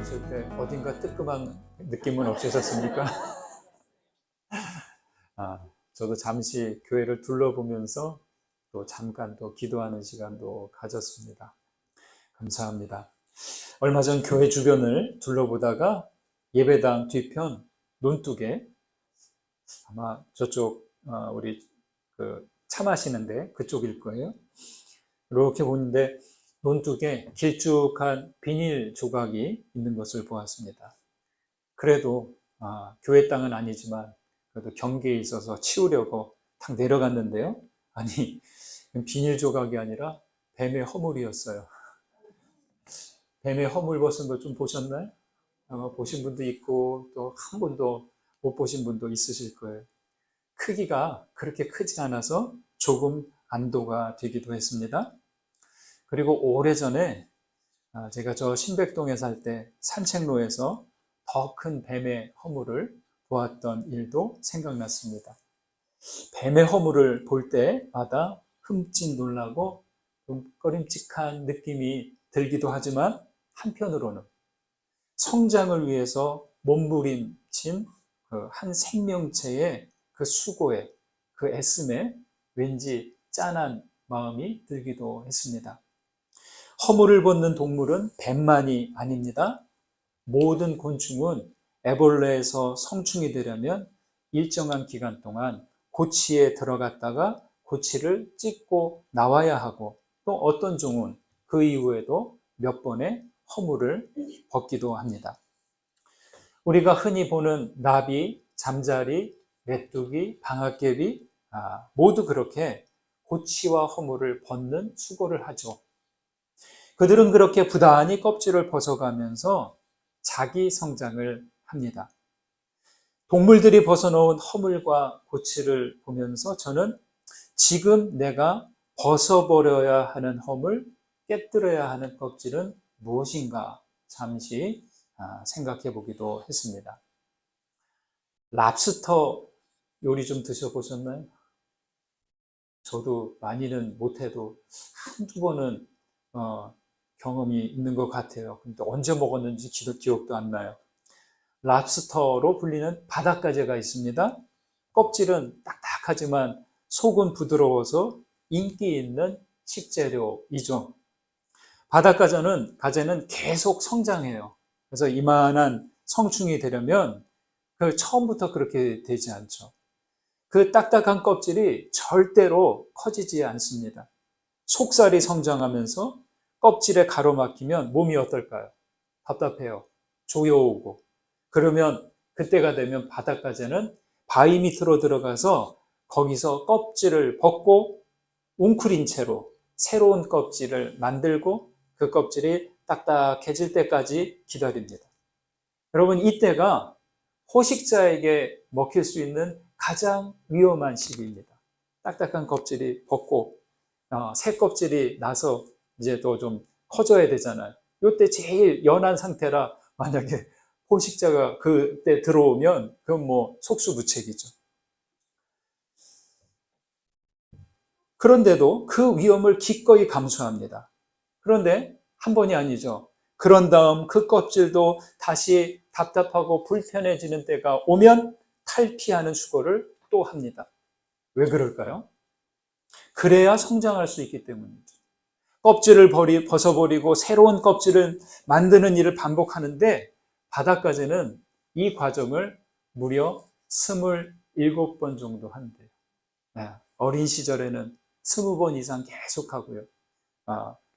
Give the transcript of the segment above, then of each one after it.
나오실 때 어딘가 뜨끔한 느낌은 없으셨습니까? 저도 잠시 교회를 둘러보면서 또 잠깐 또 기도하는 시간도 가졌습니다. 감사합니다. 얼마 전 교회 주변을 둘러보다가 예배당 뒤편 논둑에 아마 저쪽 우리 차 마시는데 그쪽일 거예요. 이렇게 보는데 논둑에 길쭉한 비닐 조각이 있는 것을 보았습니다. 그래도 교회 땅은 아니지만 그래도 경계에 있어서 치우려고 탁 내려갔는데요. 아니, 비닐 조각이 아니라 뱀의 허물이었어요. 뱀의 허물 벗은 거 좀 보셨나요? 아마 보신 분도 있고 또 한 번도 못 보신 분도 있으실 거예요. 크기가 그렇게 크지 않아서 조금 안도가 되기도 했습니다. 그리고 오래전에 제가 저 신백동에 살 때 산책로에서 더 큰 뱀의 허물을 보았던 일도 생각났습니다. 뱀의 허물을 볼 때마다 흠칫 놀라고 좀 꺼림칙한 느낌이 들기도 하지만 한편으로는 성장을 위해서 몸부림친 그 한 생명체의 그 수고에, 그 애씀에 왠지 짠한 마음이 들기도 했습니다. 허물을 벗는 동물은 뱀만이 아닙니다. 모든 곤충은 애벌레에서 성충이 되려면 일정한 기간 동안 고치에 들어갔다가 고치를 찢고 나와야 하고, 또 어떤 종은 그 이후에도 몇 번의 허물을 벗기도 합니다. 우리가 흔히 보는 나비, 잠자리, 메뚜기, 방앗개비 모두 그렇게 고치와 허물을 벗는 수고를 하죠. 그들은 그렇게 부단히 껍질을 벗어가면서 자기 성장을 합니다. 동물들이 벗어놓은 허물과 고치를 보면서 저는 지금 내가 벗어버려야 하는 허물, 깨뜨려야 하는 껍질은 무엇인가 잠시 생각해 보기도 했습니다. 랍스터 요리 좀 드셔보셨나요? 저도 많이는 못해도 한두 번은 경험이 있는 것 같아요. 근데 언제 먹었는지 기억도 안 나요. 랍스터로 불리는 바닷가재가 있습니다. 껍질은 딱딱하지만 속은 부드러워서 인기 있는 식재료이죠. 바닷가재는 계속 성장해요. 그래서 이만한 성충이 되려면 처음부터 그렇게 되지 않죠. 그 딱딱한 껍질이 절대로 커지지 않습니다. 속살이 성장하면서 껍질에 가로막히면 몸이 어떨까요? 답답해요. 조여오고. 그러면 그때가 되면 바닷가재는 바위 밑으로 들어가서 거기서 껍질을 벗고 웅크린 채로 새로운 껍질을 만들고 그 껍질이 딱딱해질 때까지 기다립니다. 여러분, 이때가 포식자에게 먹힐 수 있는 가장 위험한 시기입니다. 딱딱한 껍질이 벗고 새 껍질이 나서 이제 또 좀 커져야 되잖아요. 이때 제일 연한 상태라 만약에 포식자가 그때 들어오면 그건 뭐 속수무책이죠. 그런데도 그 위험을 기꺼이 감수합니다. 그런데 한 번이 아니죠. 그런 다음 그 껍질도 다시 답답하고 불편해지는 때가 오면 탈피하는 수고를 또 합니다. 왜 그럴까요? 그래야 성장할 수 있기 때문이죠. 껍질을 벗어버리고 새로운 껍질을 만드는 일을 반복하는데 바닷가재는 이 과정을 무려 27번 정도 한대요. 어린 시절에는 20번 이상 계속하고요.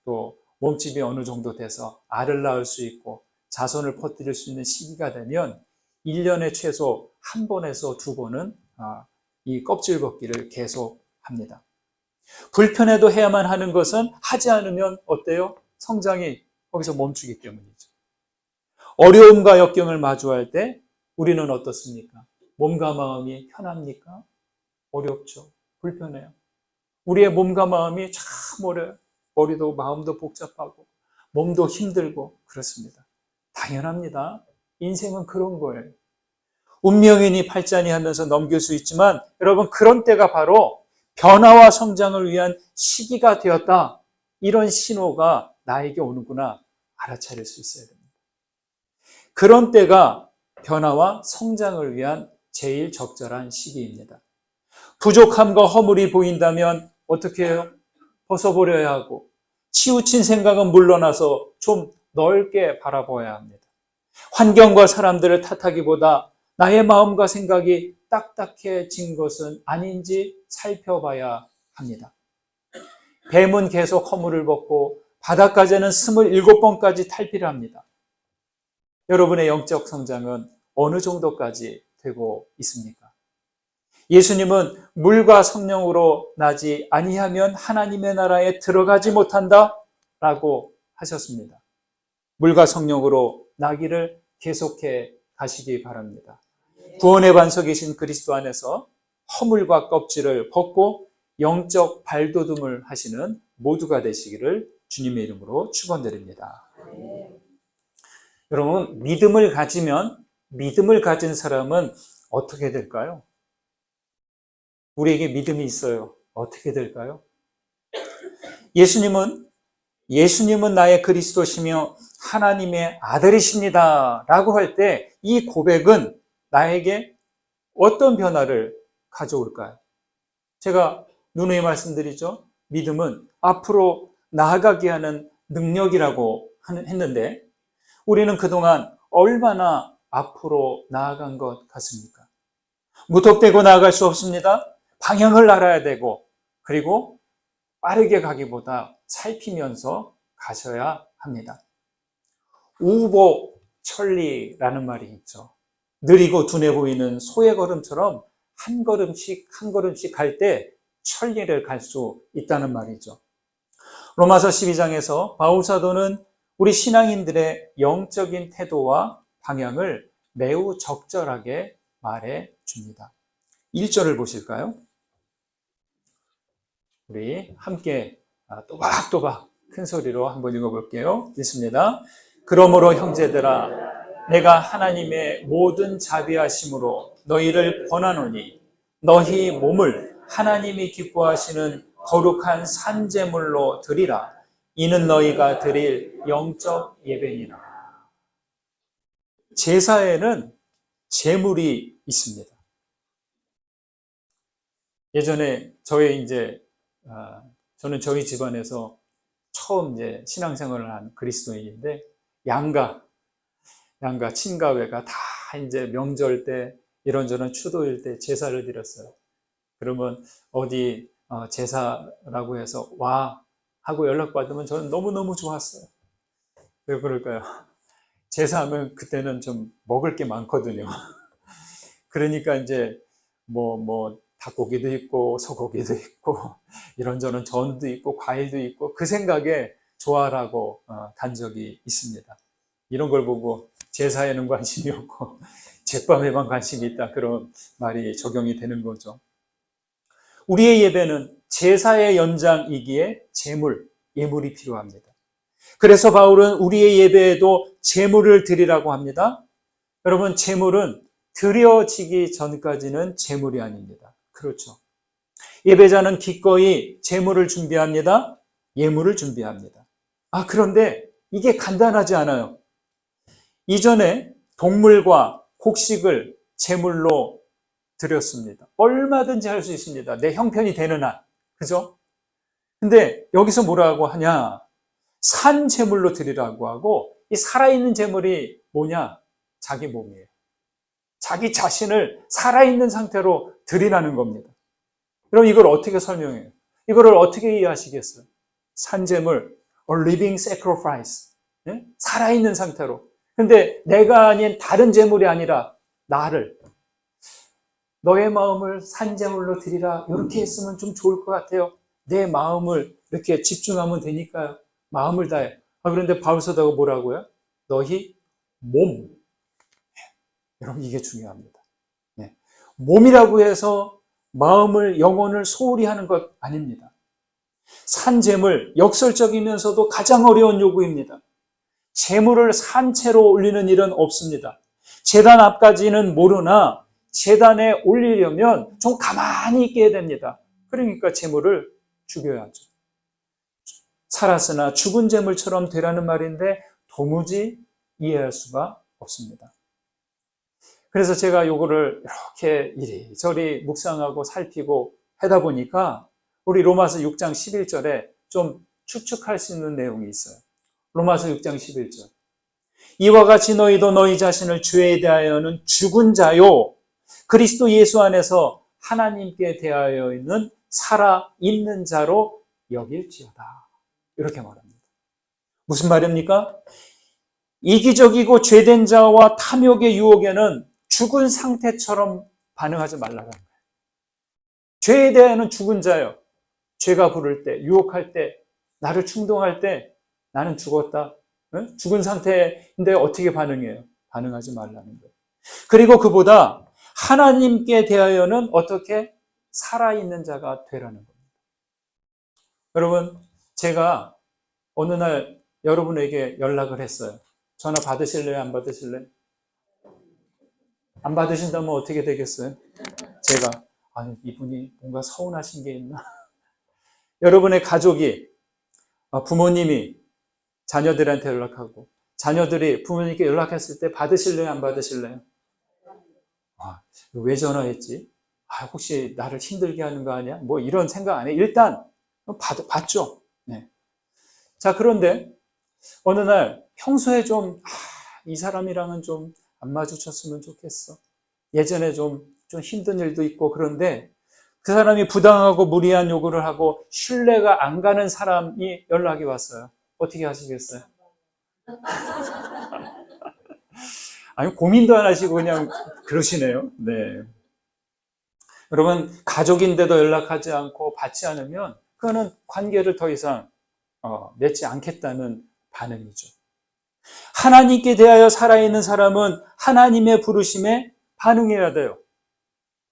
또 몸집이 어느 정도 돼서 알을 낳을 수 있고 자손을 퍼뜨릴 수 있는 시기가 되면 1년에 최소 한 번에서 두 번은 이 껍질 벗기를 계속합니다. 불편해도 해야만 하는 것은 하지 않으면 어때요? 성장이 거기서 멈추기 때문이죠. 어려움과 역경을 마주할 때 우리는 어떻습니까? 몸과 마음이 편합니까? 어렵죠. 불편해요. 우리의 몸과 마음이 참 어려워요. 머리도 마음도 복잡하고 몸도 힘들고 그렇습니다. 당연합니다. 인생은 그런 거예요. 운명이니 팔자니 하면서 넘길 수 있지만 여러분, 그런 때가 바로 변화와 성장을 위한 시기가 되었다. 이런 신호가 나에게 오는구나 알아차릴 수 있어야 됩니다. 그런 때가 변화와 성장을 위한 제일 적절한 시기입니다. 부족함과 허물이 보인다면 어떻게 해요? 벗어버려야 하고, 치우친 생각은 물러나서 좀 넓게 바라봐야 합니다. 환경과 사람들을 탓하기보다 나의 마음과 생각이 딱딱해진 것은 아닌지 살펴봐야 합니다. 뱀은 계속 허물을 벗고 바닷가재는 27번까지 탈피를 합니다. 여러분의 영적 성장은 어느 정도까지 되고 있습니까? 예수님은 물과 성령으로 나지 아니하면 하나님의 나라에 들어가지 못한다 라고 하셨습니다. 물과 성령으로 나기를 계속해 가시기 바랍니다. 구원의 반석이신 그리스도 안에서 허물과 껍질을 벗고 영적 발돋움을 하시는 모두가 되시기를 주님의 이름으로 축원드립니다. 여러분, 믿음을 가진 사람은 어떻게 될까요? 우리에게 믿음이 있어요. 어떻게 될까요? 예수님은 나의 그리스도시며 하나님의 아들이십니다 라고 할 때 이 고백은 나에게 어떤 변화를 가져올까요? 제가 누누이 말씀드리죠. 믿음은 앞으로 나아가게 하는 능력이라고 했는데 우리는 그동안 얼마나 앞으로 나아간 것 같습니까? 무턱대고 나아갈 수 없습니다. 방향을 알아야 되고, 그리고 빠르게 가기보다 살피면서 가셔야 합니다. 우복천리라는 말이 있죠. 느리고 둔해 보이는 소의 걸음처럼 한 걸음씩 한 걸음씩 갈 때 천리를 갈 수 있다는 말이죠. 로마서 12장에서 바울 사도는 우리 신앙인들의 영적인 태도와 방향을 매우 적절하게 말해 줍니다. 1절을 보실까요? 우리 함께 또박또박 큰 소리로 한번 읽어볼게요. 읽습니다. 그러므로 형제들아, 내가 하나님의 모든 자비하심으로 너희를 권하노니 너희 몸을 하나님이 기뻐하시는 거룩한 산제물로 드리라. 이는 너희가 드릴 영적 예배니라. 제사에는 제물이 있습니다. 예전에 저는 저희 집안에서 처음 신앙생활을 한 그리스도인인데 양가 친가회가 다 명절 때 이런저런 추도일 때 제사를 드렸어요. 그러면 어디 제사라고 해서 와 하고 연락받으면 저는 너무너무 좋았어요. 왜 그럴까요? 제사하면 그때는 좀 먹을 게 많거든요. 그러니까 닭고기도 있고 소고기도 있고 이런저런 전도 있고 과일도 있고 그 생각에 좋아라고 간 적이 있습니다. 이런 걸 보고 제사에는 관심이 없고 제밥에만 관심이 있다, 그런 말이 적용이 되는 거죠. 우리의 예배는 제사의 연장이기에 예물이 필요합니다. 그래서 바울은 우리의 예배에도 제물을 드리라고 합니다. 여러분, 제물은 드려지기 전까지는 제물이 아닙니다. 그렇죠. 예배자는 기꺼이 제물을 준비합니다. 예물을 준비합니다. 그런데 이게 간단하지 않아요. 이전에 동물과 곡식을 제물로 드렸습니다. 얼마든지 할 수 있습니다. 내 형편이 되는 한. 그죠? 근데 여기서 뭐라고 하냐? 산 제물로 드리라고 하고, 이 살아있는 제물이 뭐냐? 자기 몸이에요. 자기 자신을 살아있는 상태로 드리라는 겁니다. 그럼 이걸 어떻게 설명해요? 이거를 어떻게 이해하시겠어요? 산제물, a living sacrifice. 네? 살아있는 상태로. 근데 내가 아닌 다른 제물이 아니라 나를, 너의 마음을 산제물로 드리라, 이렇게 했으면 좀 좋을 것 같아요. 내 마음을 이렇게 집중하면 되니까요. 마음을 다해. 그런데 바울서다가 뭐라고요? 너희 몸. 여러분, 이게 중요합니다. 네. 몸이라고 해서 마음을, 영혼을 소홀히 하는 것 아닙니다. 산제물, 역설적이면서도 가장 어려운 요구입니다. 제물을 산채로 올리는 일은 없습니다. 제단 앞까지는 모르나 제단에 올리려면 좀 가만히 있게 해야 됩니다. 그러니까 제물을 죽여야죠. 살았으나 죽은 제물처럼 되라는 말인데 도무지 이해할 수가 없습니다. 그래서 제가 요거를 이렇게 이리저리 묵상하고 살피고 하다 보니까 우리 로마서 6장 11절에 좀 추측할 수 있는 내용이 있어요. 로마서 6장 11절. 이와 같이 너희도 너희 자신을 주에 대하여는 죽은 자요 그리스도 예수 안에서 하나님께 대하여는 살아있는 자로 여길지어다. 이렇게 말합니다. 무슨 말입니까? 이기적이고 죄된 자와 탐욕의 유혹에는 죽은 상태처럼 반응하지 말라는 거예요. 죄에 대하여는 죽은 자요. 죄가 부를 때, 유혹할 때, 나를 충동할 때 나는 죽었다. 응? 죽은 상태인데 어떻게 반응해요? 반응하지 말라는 거예요. 그리고 그보다 하나님께 대하여는 어떻게 살아있는 자가 되라는 겁니다. 여러분, 제가 어느 날 여러분에게 연락을 했어요. 전화 받으실래요? 안 받으실래요? 안 받으신다면 어떻게 되겠어요? 제가 이분이 뭔가 서운하신 게 있나? 여러분의 가족이, 부모님이 자녀들한테 연락하고 자녀들이 부모님께 연락했을 때 받으실래요? 안 받으실래요? 왜 전화했지? 혹시 나를 힘들게 하는 거 아니야? 뭐 이런 생각 안 해. 일단 받죠. 네. 자, 그런데 어느 날 평소에 좀 이 사람이랑은 좀 안 마주쳤으면 좋겠어. 예전에 좀 힘든 일도 있고 그런데 그 사람이 부당하고 무리한 요구를 하고 신뢰가 안 가는 사람이 연락이 왔어요. 어떻게 하시겠어요? 아니, 고민도 안 하시고 그냥 그러시네요. 네. 여러분, 가족인데도 연락하지 않고 받지 않으면 그거는 관계를 더 이상 맺지 않겠다는 반응이죠. 하나님께 대하여 살아있는 사람은 하나님의 부르심에 반응해야 돼요.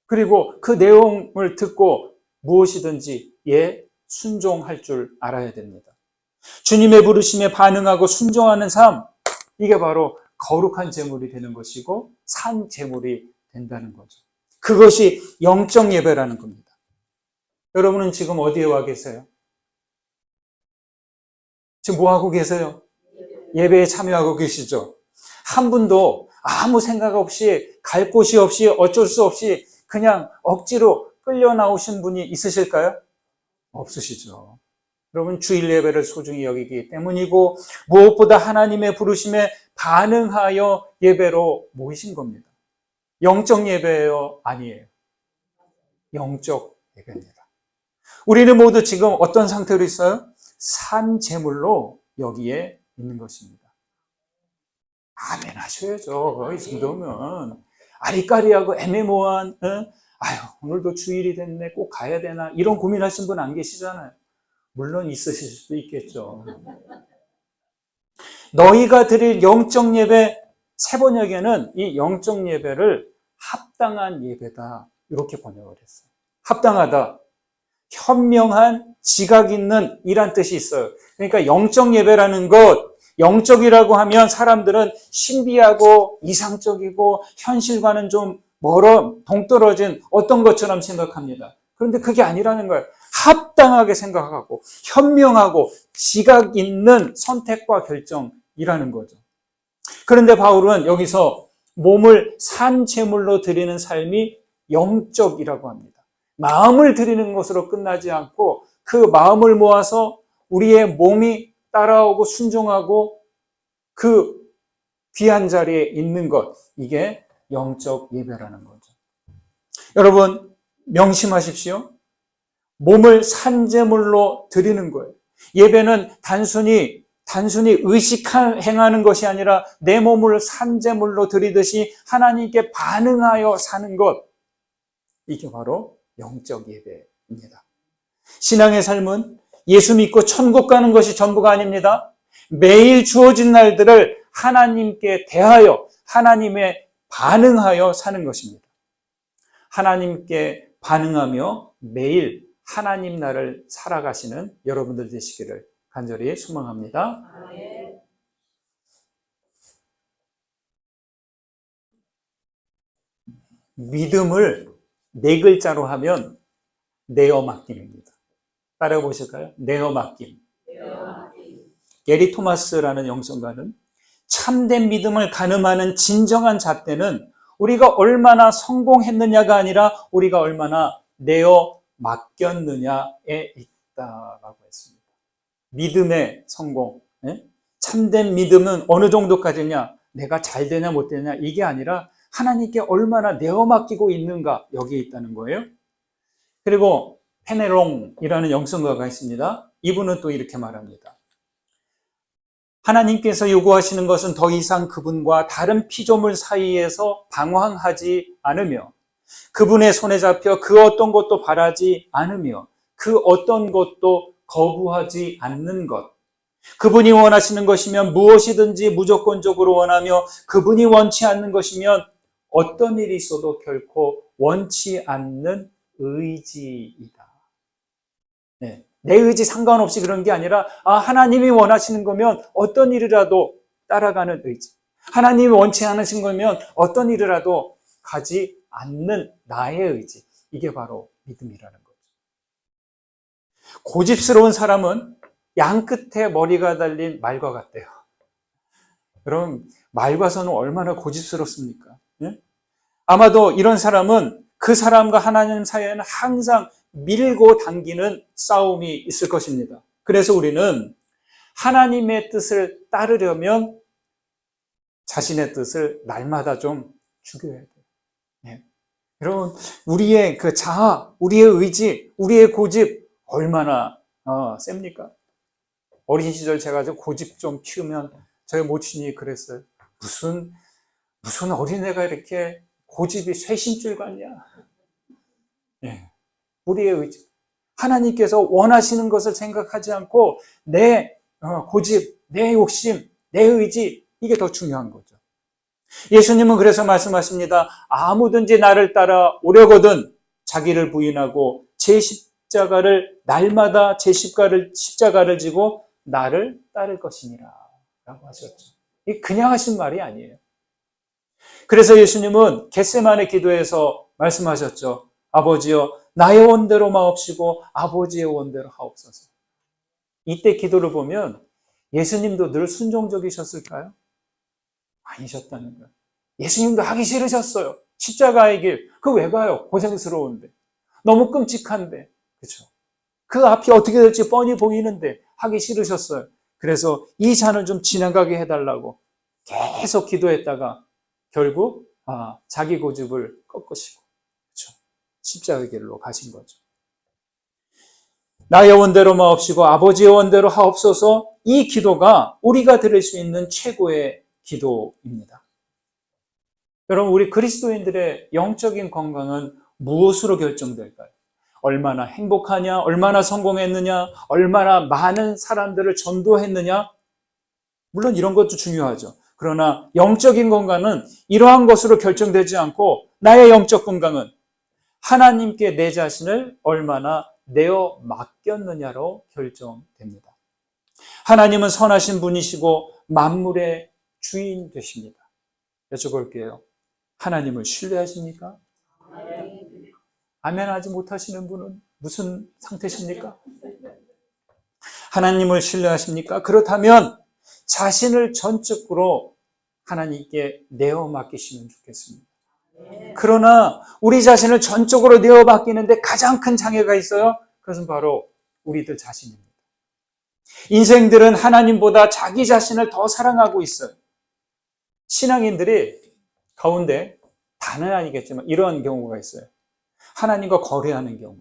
그리고 그 내용을 듣고 무엇이든지 순종할 줄 알아야 됩니다. 주님의 부르심에 반응하고 순종하는 삶, 이게 바로 거룩한 제물이 되는 것이고 산 제물이 된다는 거죠. 그것이 영적 예배라는 겁니다. 여러분은 지금 어디에 와 계세요? 지금 뭐 하고 계세요? 예배에 참여하고 계시죠? 한 분도 아무 생각 없이 갈 곳이 없이 어쩔 수 없이 그냥 억지로 끌려 나오신 분이 있으실까요? 없으시죠. 여러분, 주일 예배를 소중히 여기기 때문이고 무엇보다 하나님의 부르심에 반응하여 예배로 모이신 겁니다. 영적 예배예요? 아니에요. 영적 예배입니다. 우리는 모두 지금 어떤 상태로 있어요? 산 제물로 여기에 있는 것입니다. 아멘 하셔야죠. 이 정도면. 아리까리하고 애매모호한, 오늘도 주일이 됐네, 꼭 가야 되나, 이런 고민하신 분 안 계시잖아요. 물론 있으실 수도 있겠죠. 너희가 드릴 영적 예배, 세번역에는 이 영적 예배를 합당한 예배다, 이렇게 번역을 했어요. 합당하다. 현명한, 지각 있는 이란 뜻이 있어요. 그러니까 영적 예배라는 것, 영적이라고 하면 사람들은 신비하고 이상적이고 현실과는 좀 동떨어진 어떤 것처럼 생각합니다. 그런데 그게 아니라는 거예요. 합당하게 생각하고 현명하고 지각 있는 선택과 결정이라는 거죠. 그런데 바울은 여기서 몸을 산 제물로 드리는 삶이 영적이라고 합니다. 마음을 드리는 것으로 끝나지 않고 그 마음을 모아서 우리의 몸이 따라오고 순종하고 그 귀한 자리에 있는 것, 이게 영적 예배라는 거죠. 여러분, 명심하십시오. 몸을 산제물로 드리는 거예요. 예배는 단순히 행하는 것이 아니라 내 몸을 산제물로 드리듯이 하나님께 반응하여 사는 것, 이게 바로 영적 예배입니다. 신앙의 삶은 예수 믿고 천국 가는 것이 전부가 아닙니다. 매일 주어진 날들을 하나님께 대하여 하나님에 반응하여 사는 것입니다. 하나님께 반응하며 매일 하나님 나를 살아가시는 여러분들 되시기를 간절히 소망합니다. 믿음을 네 글자로 하면 내어 맡김입니다. 따라해 보실까요? 내어 맡김. 게리 토마스라는 영성가는 참된 믿음을 가늠하는 진정한 잣대는 우리가 얼마나 성공했느냐가 아니라 우리가 얼마나 내어 맡겼느냐에 있다라고 했습니다. 믿음의 성공, 참된 믿음은 어느 정도까지냐, 내가 잘 되냐 못 되냐 이게 아니라 하나님께 얼마나 내어 맡기고 있는가, 여기에 있다는 거예요. 그리고 페네롱이라는 영성가가 있습니다. 이분은 또 이렇게 말합니다. 하나님께서 요구하시는 것은 더 이상 그분과 다른 피조물 사이에서 방황하지 않으며, 그분의 손에 잡혀 그 어떤 것도 바라지 않으며, 그 어떤 것도 거부하지 않는 것. 그분이 원하시는 것이면 무엇이든지 무조건적으로 원하며, 그분이 원치 않는 것이면 어떤 일이 있어도 결코 원치 않는 의지이다. 네. 내 의지 상관없이 그런 게 아니라 하나님이 원하시는 거면 어떤 일이라도 따라가는 의지. 하나님이 원치 않으신 거면 어떤 일이라도 가지 않는 나의 의지. 이게 바로 믿음이라는 거죠. 고집스러운 사람은 양 끝에 머리가 달린 말과 같대요. 여러분, 말과 서는 얼마나 고집스럽습니까? 예? 아마도 이런 사람은 그 사람과 하나님 사이에는 항상 밀고 당기는 싸움이 있을 것입니다. 그래서 우리는 하나님의 뜻을 따르려면 자신의 뜻을 날마다 좀 죽여야 돼요. 네. 여러분, 우리의 그 자아, 우리의 의지, 우리의 고집 얼마나 셉니까? 어린 시절 제가 좀 고집 좀 피우면 저희 모친이 그랬어요. 무슨 어린애가 이렇게 고집이 쇄신줄 같냐? 네. 우리의 의지. 하나님께서 원하시는 것을 생각하지 않고 내 고집, 내 욕심, 내 의지, 이게 더 중요한 거죠. 예수님은 그래서 말씀하십니다. 아무든지 나를 따라 오려거든 자기를 부인하고 제 십자가를 날마다 제 십자가를 지고 나를 따를 것이니라 라고 하셨죠. 이게 그냥 하신 말이 아니에요. 그래서 예수님은 겟세마네 기도에서 말씀하셨죠. 아버지여, 나의 원대로 마옵시고 아버지의 원대로 하옵소서. 이때 기도를 보면 예수님도 늘 순종적이셨을까요? 아니셨다는 거예요. 예수님도 하기 싫으셨어요. 십자가의 길. 그거 왜 가요? 고생스러운데. 너무 끔찍한데. 그렇죠? 그 앞이 어떻게 될지 뻔히 보이는데 하기 싫으셨어요. 그래서 이 잔을 좀 지나가게 해달라고 계속 기도했다가 결국 자기 고집을 꺾으시고 십자가의 길로 가신 거죠. 나의 원대로 마옵시고 아버지의 원대로 하옵소서. 이 기도가 우리가 드릴 수 있는 최고의 기도입니다. 여러분, 우리 그리스도인들의 영적인 건강은 무엇으로 결정될까요? 얼마나 행복하냐, 얼마나 성공했느냐, 얼마나 많은 사람들을 전도했느냐, 물론 이런 것도 중요하죠. 그러나 영적인 건강은 이러한 것으로 결정되지 않고 나의 영적 건강은 하나님께 내 자신을 얼마나 내어 맡겼느냐로 결정됩니다. 하나님은 선하신 분이시고 만물의 주인 되십니다. 여쭤볼게요. 하나님을 신뢰하십니까? 아멘 하지 못하시는 분은 무슨 상태십니까? 하나님을 신뢰하십니까? 그렇다면 자신을 전적으로 하나님께 내어 맡기시면 좋겠습니다. 그러나 우리 자신을 전적으로 내어 맡기는데 가장 큰 장애가 있어요. 그것은 바로 우리들 자신입니다. 인생들은 하나님보다 자기 자신을 더 사랑하고 있어요. 신앙인들이 가운데 다는 아니겠지만 이런 경우가 있어요. 하나님과 거래하는 경우.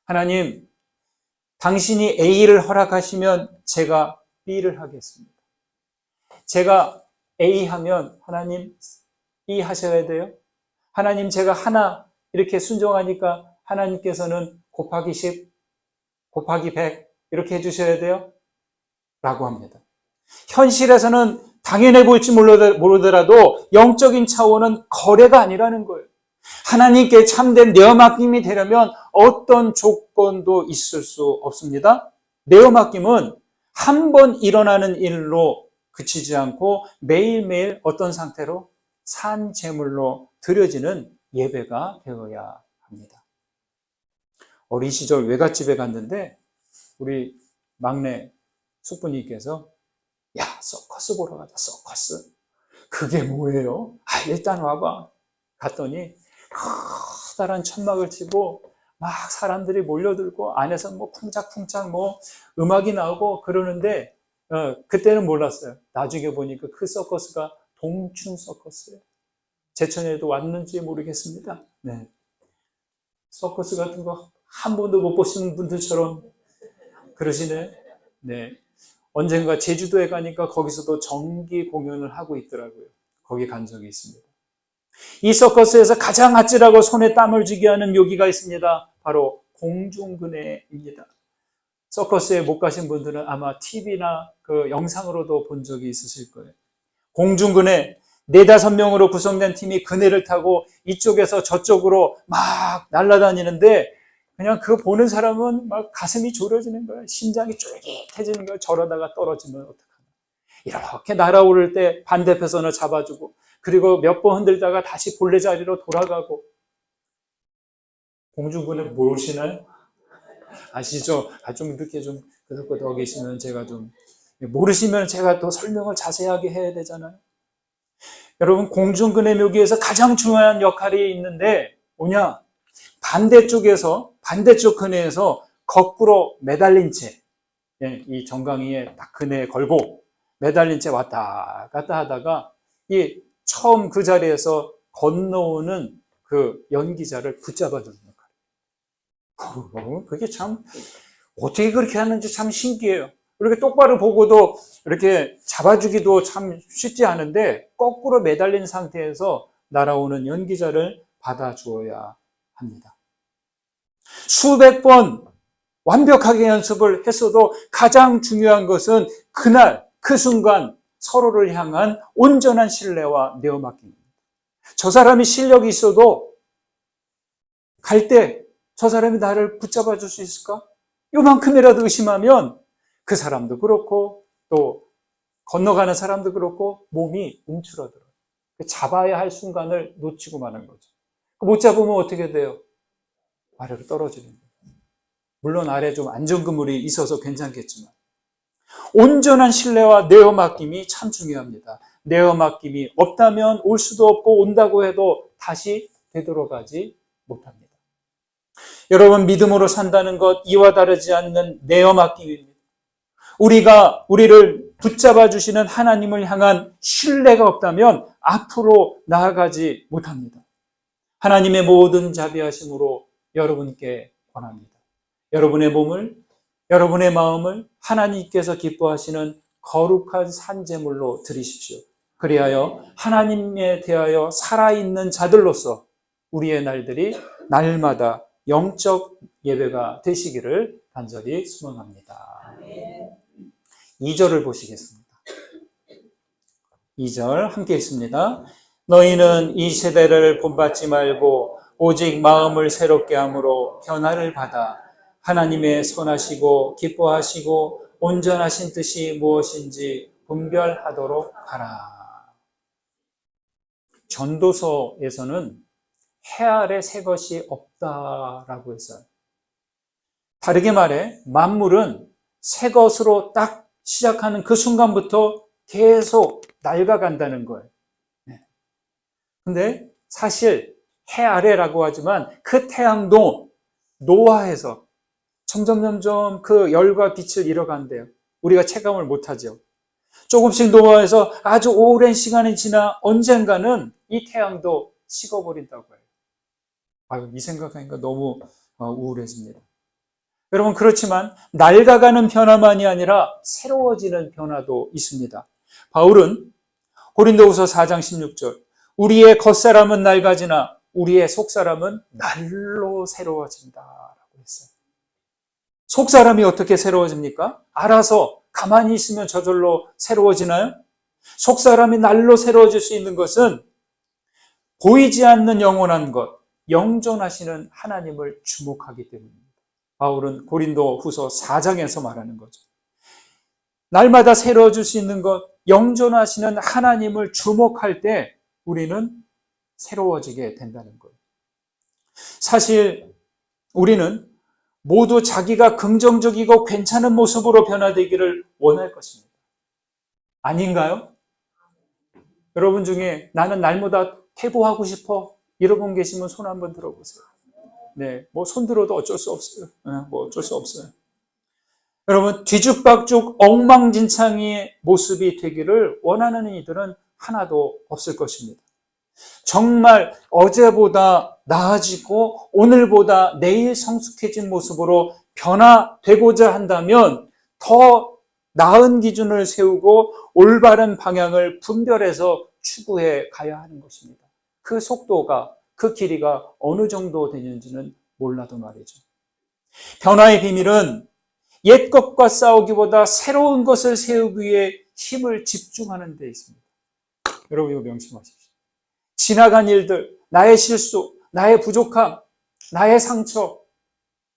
하나님, 당신이 A를 허락하시면 제가 B를 하겠습니다. 제가 A 하면 하나님 B 하셔야 돼요. 하나님, 제가 하나 이렇게 순종하니까 하나님께서는 곱하기 10, 곱하기 100 이렇게 해주셔야 돼요. 라고 합니다. 현실에서는 당연해 보일지 모르더라도 영적인 차원은 거래가 아니라는 거예요. 하나님께 참된 내어 맡김이 되려면 어떤 조건도 있을 수 없습니다. 내어 맡김은 한 번 일어나는 일로 그치지 않고 매일매일 어떤 상태로 산 제물로 드려지는 예배가 되어야 합니다. 어린 시절 외갓집에 갔는데 우리 막내 숙부님께서 야, 서커스 보러 가자, 서커스. 그게 뭐예요? 일단 와봐. 갔더니 커다란 천막을 치고 막 사람들이 몰려들고 안에서 뭐 쿵짝쿵짝 뭐 음악이 나오고 그러는데 그때는 몰랐어요. 나중에 보니까 그 서커스가 동춘 서커스예요. 제천에도 왔는지 모르겠습니다. 네. 서커스 같은 거 한 번도 못 보시는 분들처럼 그러시네. 네. 언젠가 제주도에 가니까 거기서도 정기 공연을 하고 있더라고요. 거기 간 적이 있습니다. 이 서커스에서 가장 아찔하고 손에 땀을 쥐게 하는 묘기가 있습니다. 바로 공중근해입니다. 서커스에 못 가신 분들은 아마 TV나 그 영상으로도 본 적이 있으실 거예요. 공중근해, 4-5명으로 구성된 팀이 그네를 타고 이쪽에서 저쪽으로 막 날아다니는데 그냥 그거 보는 사람은 막 가슴이 졸여지는 거예요. 심장이 쫄깃해지는 거예요. 저러다가 떨어지면 어떡하나. 이렇게 날아오를 때 반대편선을 잡아주고 그리고 몇 번 흔들다가 다시 본래 자리로 돌아가고. 공중근해 모르시나요? 아시죠? 좀 이렇게 좀 끄덕끄덕 계시면 제가 좀 모르시면 제가 또 설명을 자세하게 해야 되잖아요. 여러분, 공중근해 묘기에서 가장 중요한 역할이 있는데 뭐냐? 반대쪽 근해에서 거꾸로 매달린 채, 이 정강이에 딱 근해에 걸고 매달린 채 왔다 갔다 하다가 이 처음 그 자리에서 건너오는 그 연기자를 붙잡아주는 역할. 그게 참 어떻게 그렇게 하는지 참 신기해요. 이렇게 똑바로 보고도 이렇게 잡아주기도 참 쉽지 않은데 거꾸로 매달린 상태에서 날아오는 연기자를 받아주어야 합니다. 수백 번 완벽하게 연습을 했어도 가장 중요한 것은 그날 그 순간 서로를 향한 온전한 신뢰와 내어맡김입니다. 저 사람이 실력이 있어도 갈 때 저 사람이 나를 붙잡아 줄 수 있을까? 요만큼이라도 의심하면 그 사람도 그렇고 또 건너가는 사람도 그렇고 몸이 움츠러들어요. 잡아야 할 순간을 놓치고 마는 거죠. 못 잡으면 어떻게 돼요? 아래로 떨어지는 거예요. 물론 아래 좀 안전그물이 있어서 괜찮겠지만 온전한 신뢰와 내어맡김이 참 중요합니다. 내어맡김이 없다면 올 수도 없고 온다고 해도 다시 되돌아가지 못합니다. 여러분, 믿음으로 산다는 것 이와 다르지 않는 내어맡김입니다. 우리를 붙잡아 주시는 하나님을 향한 신뢰가 없다면 앞으로 나아가지 못합니다. 하나님의 모든 자비하심으로 여러분께 권합니다. 여러분의 몸을, 여러분의 마음을 하나님께서 기뻐하시는 거룩한 산제물로 드리십시오. 그리하여 하나님에 대하여 살아있는 자들로서 우리의 날들이 날마다 영적 예배가 되시기를 간절히 소망합니다. 2절을 보시겠습니다. 2절 함께 읽습니다. 너희는 이 세대를 본받지 말고 오직 마음을 새롭게 함으로 변화를 받아 하나님의 선하시고 기뻐하시고 온전하신 뜻이 무엇인지 분별하도록 하라. 전도서에서는 해 아래 새 것이 없다라고 했어요. 다르게 말해 만물은 새 것으로 딱 시작하는 그 순간부터 계속 낡아간다는 거예요. 근데 사실 해 아래라고 하지만 그 태양도 노화해서 점점 그 열과 빛을 잃어간대요. 우리가 체감을 못하죠. 조금씩 노화해서 아주 오랜 시간이 지나 언젠가는 이 태양도 식어버린다고 해요. 이 생각하니까 너무 우울해집니다. 여러분, 그렇지만 낡아가는 변화만이 아니라 새로워지는 변화도 있습니다. 바울은 고린도후서 4장 16절 우리의 겉사람은 낡아지나 우리의 속사람은 날로 새로워진다라고 했어요. 속사람이 어떻게 새로워집니까? 알아서 가만히 있으면 저절로 새로워지나요? 속사람이 날로 새로워질 수 있는 것은 보이지 않는 영원한 것, 영존하시는 하나님을 주목하기 때문입니다. 바울은 고린도후서 4장에서 말하는 거죠. 날마다 새로워질 수 있는 것, 영존하시는 하나님을 주목할 때 우리는 새로워지게 된다는 거예요. 사실 우리는 모두 자기가 긍정적이고 괜찮은 모습으로 변화되기를 원할 것입니다. 아닌가요? 여러분 중에 나는 날마다 퇴보하고 싶어 이런 분 계시면 손 한번 들어보세요. 네, 뭐 손 들어도 어쩔 수 없어요. 뭐 어쩔 수 없어요. 여러분, 뒤죽박죽 엉망진창의 모습이 되기를 원하는 이들은 하나도 없을 것입니다. 정말 어제보다 나아지고 오늘보다 내일 성숙해진 모습으로 변화되고자 한다면 더 나은 기준을 세우고 올바른 방향을 분별해서 추구해 가야 하는 것입니다. 그 속도가, 그 길이가 어느 정도 되는지는 몰라도 말이죠. 변화의 비밀은 옛 것과 싸우기보다 새로운 것을 세우기 위해 힘을 집중하는 데 있습니다. 여러분 이거 명심하십시오. 지나간 일들, 나의 실수, 나의 부족함, 나의 상처,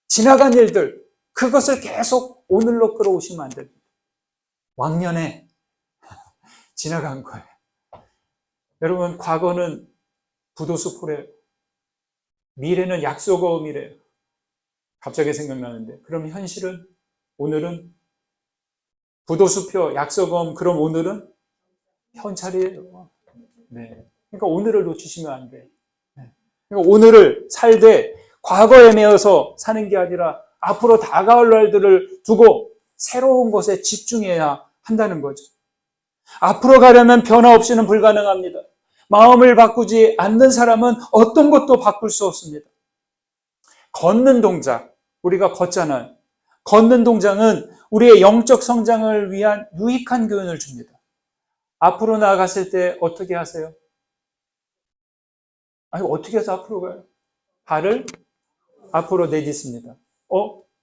지나간 일들, 그것을 계속 오늘로 끌어오시면 안 됩니다. 왕년에 지나간 거예요. 여러분, 과거는 부도수포래요. 미래는 약소거음이래요. 갑자기 생각나는데, 그럼 현실은, 오늘은 부도수표, 약소거음, 그럼 오늘은 현찰이에요. 네. 그러니까 오늘을 놓치시면 안 돼요. 네. 그러니까 오늘을 살되 과거에 매여서 사는 게 아니라 앞으로 다가올 날들을 두고 새로운 것에 집중해야 한다는 거죠. 앞으로 가려면 변화 없이는 불가능합니다. 마음을 바꾸지 않는 사람은 어떤 것도 바꿀 수 없습니다. 걷는 동작, 우리가 걷잖아요. 걷는 동작은 우리의 영적 성장을 위한 유익한 교훈을 줍니다. 앞으로 나아갔을 때 어떻게 하세요? 아니, 어떻게 해서 앞으로 가요? 발을 앞으로 내딛습니다.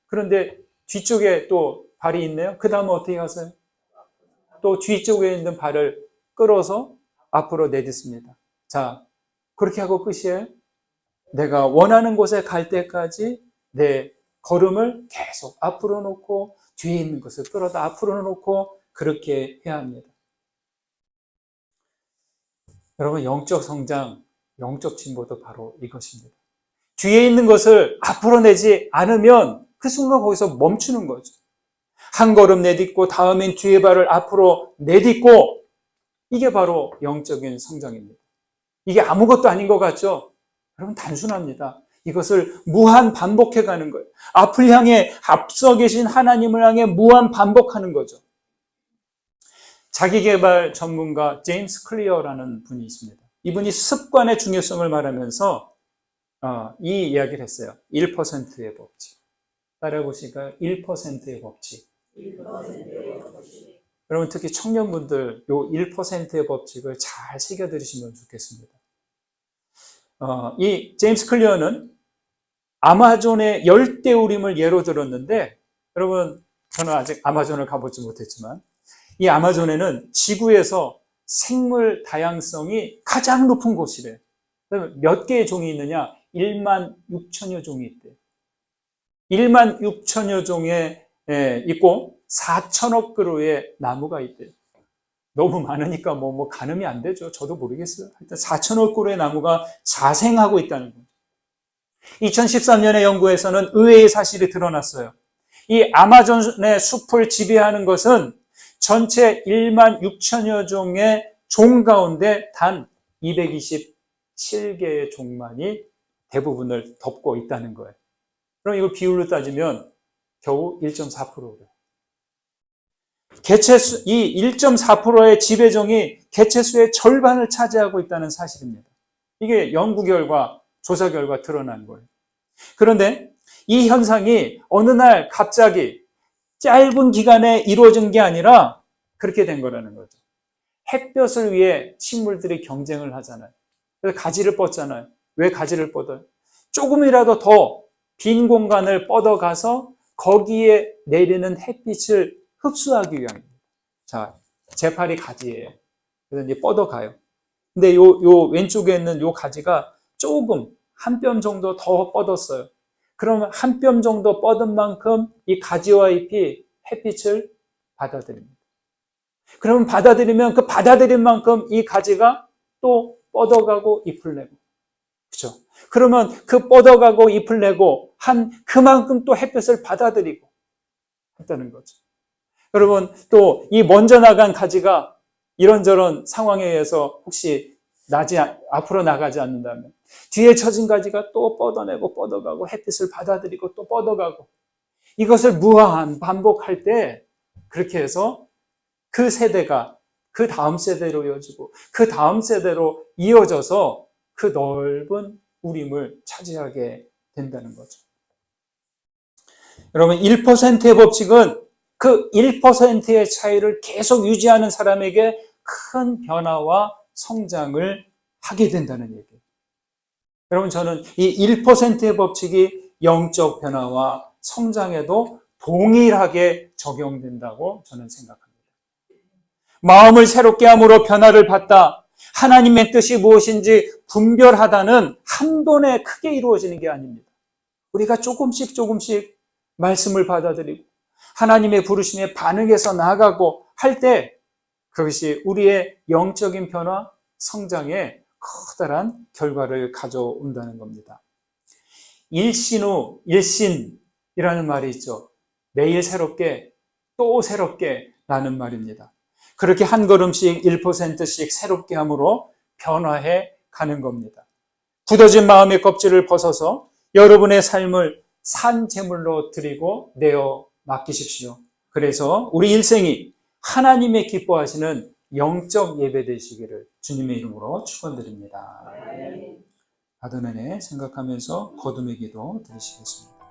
그런데 뒤쪽에 또 발이 있네요. 그 다음에 어떻게 하세요? 또 뒤쪽에 있는 발을 끌어서 앞으로 내딛습니다. 자, 그렇게 하고 끝이에요. 내가 원하는 곳에 갈 때까지 내 걸음을 계속 앞으로 놓고 뒤에 있는 것을 끌어다 앞으로 놓고 그렇게 해야 합니다. 여러분, 영적 성장, 영적 진보도 바로 이것입니다. 뒤에 있는 것을 앞으로 내지 않으면 그 순간 거기서 멈추는 거죠. 한 걸음 내딛고 다음엔 뒤에 발을 앞으로 내딛고, 이게 바로 영적인 성장입니다. 이게 아무것도 아닌 것 같죠? 여러분, 단순합니다. 이것을 무한 반복해 가는 거예요. 앞을 향해 앞서 계신 하나님을 향해 무한 반복하는 거죠. 자기개발 전문가 제임스 클리어라는 분이 있습니다. 이분이 습관의 중요성을 말하면서 이 이야기를 했어요. 1%의 법칙. 따라해보시니까 1%의 법칙. 1%의 법칙. 여러분, 특히 청년분들 요 1%의 법칙을 잘 새겨들으시면 좋겠습니다. 이 제임스 클리어는 아마존의 열대우림을 예로 들었는데, 여러분, 저는 아직 아마존을 가보지 못했지만 이 아마존에는 지구에서 생물 다양성이 가장 높은 곳이래요. 몇 개의 종이 있느냐? 1만 6천여 종이 있대요. 1만 6천여 종에 있고 4천억 그루의 나무가 있대요. 너무 많으니까 뭐 가늠이 안 되죠. 저도 모르겠어요. 하여튼 4천억 그루의 나무가 자생하고 있다는 거예요. 2013년에 연구에서는 의외의 사실이 드러났어요. 이 아마존의 숲을 지배하는 것은 전체 1만 6천여 종의 종 가운데 단 227개의 종만이 대부분을 덮고 있다는 거예요. 그럼 이거 비율로 따지면 겨우 1.4%래요. 개체수, 이 1.4%의 지배종이 개체수의 절반을 차지하고 있다는 사실입니다. 이게 연구 결과, 조사 결과 드러난 거예요. 그런데 이 현상이 어느 날 갑자기 짧은 기간에 이루어진 게 아니라 그렇게 된 거라는 거죠. 햇볕을 위해 식물들이 경쟁을 하잖아요. 그래서 가지를 뻗잖아요. 왜 가지를 뻗어요? 조금이라도 더 빈 공간을 뻗어가서 거기에 내리는 햇빛을 흡수하기 위함입니다. 자, 제 팔이 가지예요. 그래서 이제 뻗어가요. 근데 요 왼쪽에 있는 요 가지가 조금 한 뼘 정도 더 뻗었어요. 그러면 한 뼘 정도 뻗은 만큼 이 가지와 잎이 햇빛을 받아들입니다. 그러면 받아들이면 그 받아들인 만큼 이 가지가 또 뻗어가고 잎을 내고. 그렇죠? 그러면 그 뻗어가고 잎을 내고 한 그만큼 또 햇볕을 받아들이고 했다는 거죠. 여러분, 또 이 먼저 나간 가지가 이런저런 상황에 의해서 혹시 앞으로 나가지 않는다면 뒤에 처진 가지가 또 뻗어내고 뻗어가고 햇빛을 받아들이고 또 뻗어가고 이것을 무한 반복할 때 그렇게 해서 그 세대가 그 다음 세대로 이어지고 그 다음 세대로 이어져서 그 넓은 우림을 차지하게 된다는 거죠. 여러분 1%의 법칙은 그 1%의 차이를 계속 유지하는 사람에게 큰 변화와 성장을 하게 된다는 얘기예요. 여러분 저는 이 1%의 법칙이 영적 변화와 성장에도 동일하게 적용된다고 저는 생각합니다. 마음을 새롭게 함으로 변화를 받다. 하나님의 뜻이 무엇인지 분별하다는 한 번에 크게 이루어지는 게 아닙니다. 우리가 조금씩 말씀을 받아들이고 하나님의 부르심에 반응해서 나아가고 할 때 그것이 우리의 영적인 변화, 성장에 커다란 결과를 가져온다는 겁니다. 일신이라는 말이 있죠. 매일 새롭게 또 새롭게 라는 말입니다. 그렇게 한 걸음씩 1%씩 새롭게 함으로 변화해 가는 겁니다. 굳어진 마음의 껍질을 벗어서 여러분의 삶을 산 제물로 드리고 내어 맡기십시오. 그래서 우리 일생이 하나님의 기뻐하시는 영적 예배 되시기를 주님의 이름으로 축원드립니다. 받은 은혜 생각하면서 거듭의 기도 드리시겠습니다.